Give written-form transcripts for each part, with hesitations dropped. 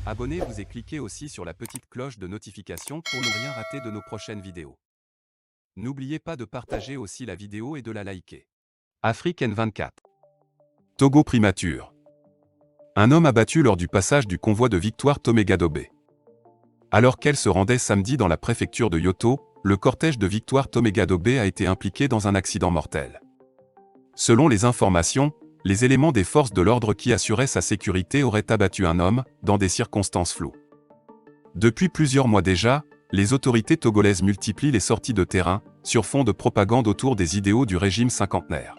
Abonnez-vous et cliquez aussi sur la petite cloche de notification pour ne rien rater de nos prochaines vidéos. N'oubliez pas de partager aussi la vidéo et de la liker. Afrique N24. Togo primature. Un homme abattu lors du passage du convoi de Victoire Toméga-Dobé. Alors qu'elle se rendait samedi dans la préfecture de Yoto, le cortège de Victoire Toméga-Dobé a été impliqué dans un accident mortel. Selon les informations, les éléments des forces de l'ordre qui assuraient sa sécurité auraient abattu un homme, dans des circonstances floues. Depuis plusieurs mois déjà, les autorités togolaises multiplient les sorties de terrain, sur fond de propagande autour des idéaux du régime cinquantenaire.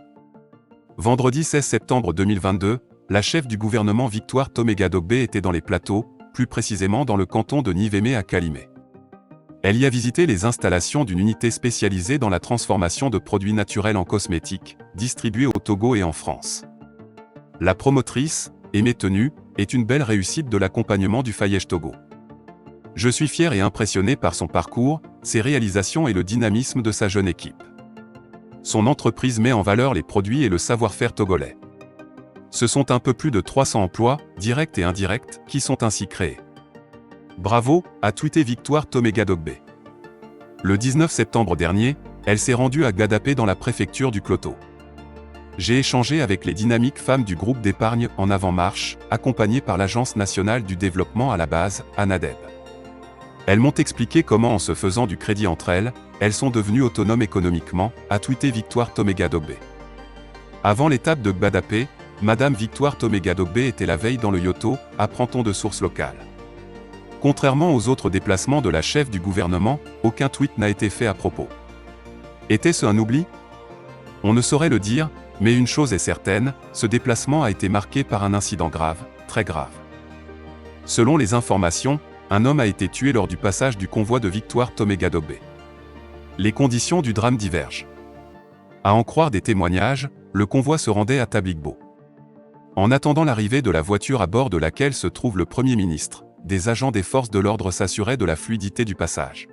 Vendredi 16 septembre 2022, la chef du gouvernement Victoire Toméga-Dobé était dans les plateaux, plus précisément dans le canton de Nivémé à Kalimé. Elle y a visité les installations d'une unité spécialisée dans la transformation de produits naturels en cosmétiques, distribués au Togo et en France. La promotrice, Aimée Tenue, est une belle réussite de l'accompagnement du Fayège Togo. Je suis fier et impressionné par son parcours, ses réalisations et le dynamisme de sa jeune équipe. Son entreprise met en valeur les produits et le savoir-faire togolais. Ce sont un peu plus de 300 emplois, directs et indirects, qui sont ainsi créés. Bravo, a tweeté Victoire Toméga-Dobé. Le 19 septembre dernier, elle s'est rendue à Gadapé dans la préfecture du Kloto. J'ai échangé avec les dynamiques femmes du groupe d'épargne En Avant-Marche, accompagnées par l'Agence nationale du développement à la base, ANADEB. Elles m'ont expliqué comment en se faisant du crédit entre elles sont devenues autonomes économiquement, a tweeté Victoire Toméga-Dobé. Avant l'étape de Gbadapé, Madame Victoire Toméga-Dobé était la veille dans le Yoto, apprend-on de sources locales. Contrairement aux autres déplacements de la chef du gouvernement, aucun tweet n'a été fait à propos. Était-ce un oubli? On ne saurait le dire, mais une chose est certaine, ce déplacement a été marqué par un incident grave, très grave. Selon les informations, un homme a été tué lors du passage du convoi de Victoire Toméga-Dobé. Les conditions du drame divergent. À en croire des témoignages, le convoi se rendait à Tabligbo. En attendant l'arrivée de la voiture à bord de laquelle se trouve le Premier ministre, des agents des forces de l'ordre s'assuraient de la fluidité du passage.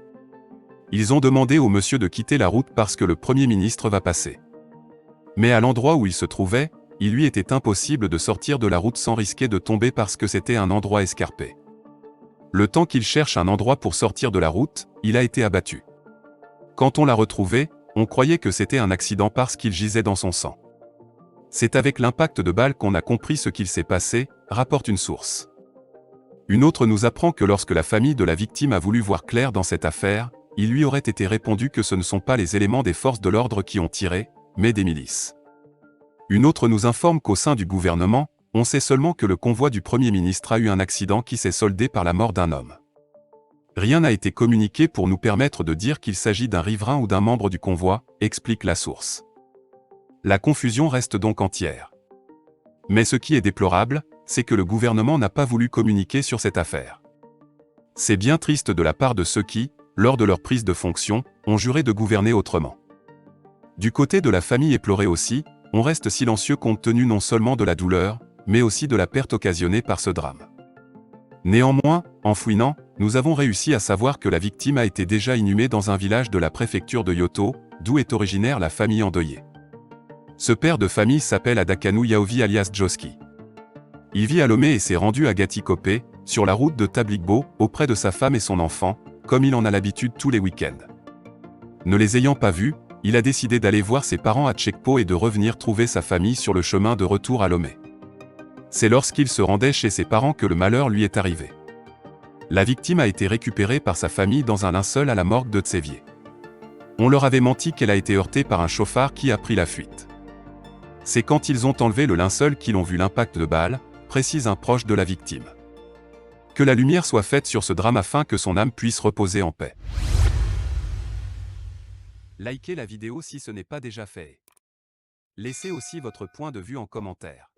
Ils ont demandé au monsieur de quitter la route parce que le Premier ministre va passer. Mais à l'endroit où il se trouvait, il lui était impossible de sortir de la route sans risquer de tomber parce que c'était un endroit escarpé. Le temps qu'il cherche un endroit pour sortir de la route, il a été abattu. Quand on l'a retrouvé, on croyait que c'était un accident parce qu'il gisait dans son sang. C'est avec l'impact de balle qu'on a compris ce qu'il s'est passé, rapporte une source. Une autre nous apprend que lorsque la famille de la victime a voulu voir clair dans cette affaire, il lui aurait été répondu que ce ne sont pas les éléments des forces de l'ordre qui ont tiré, mais des milices. Une autre nous informe qu'au sein du gouvernement, on sait seulement que le convoi du Premier ministre a eu un accident qui s'est soldé par la mort d'un homme. Rien n'a été communiqué pour nous permettre de dire qu'il s'agit d'un riverain ou d'un membre du convoi, explique la source. La confusion reste donc entière. Mais ce qui est déplorable, c'est que le gouvernement n'a pas voulu communiquer sur cette affaire. C'est bien triste de la part de ceux qui, lors de leur prise de fonction, ont juré de gouverner autrement. Du côté de la famille éplorée aussi, on reste silencieux compte tenu non seulement de la douleur, mais aussi de la perte occasionnée par ce drame. Néanmoins, en fouinant, nous avons réussi à savoir que la victime a été déjà inhumée dans un village de la préfecture de Yoto, d'où est originaire la famille endeuillée. Ce père de famille s'appelle Adakanou Yaovi alias Joski. Il vit à Lomé et s'est rendu à Gatikopé, sur la route de Tabligbo, auprès de sa femme et son enfant, comme il en a l'habitude tous les week-ends. Ne les ayant pas vus, il a décidé d'aller voir ses parents à Tchekpo et de revenir trouver sa famille sur le chemin de retour à Lomé. C'est lorsqu'il se rendait chez ses parents que le malheur lui est arrivé. La victime a été récupérée par sa famille dans un linceul à la morgue de Tsévier. On leur avait menti qu'elle a été heurtée par un chauffard qui a pris la fuite. C'est quand ils ont enlevé le linceul qu'ils ont vu l'impact de balle, précise un proche de la victime. Que la lumière soit faite sur ce drame afin que son âme puisse reposer en paix. Likez la vidéo si ce n'est pas déjà fait. Laissez aussi votre point de vue en commentaire.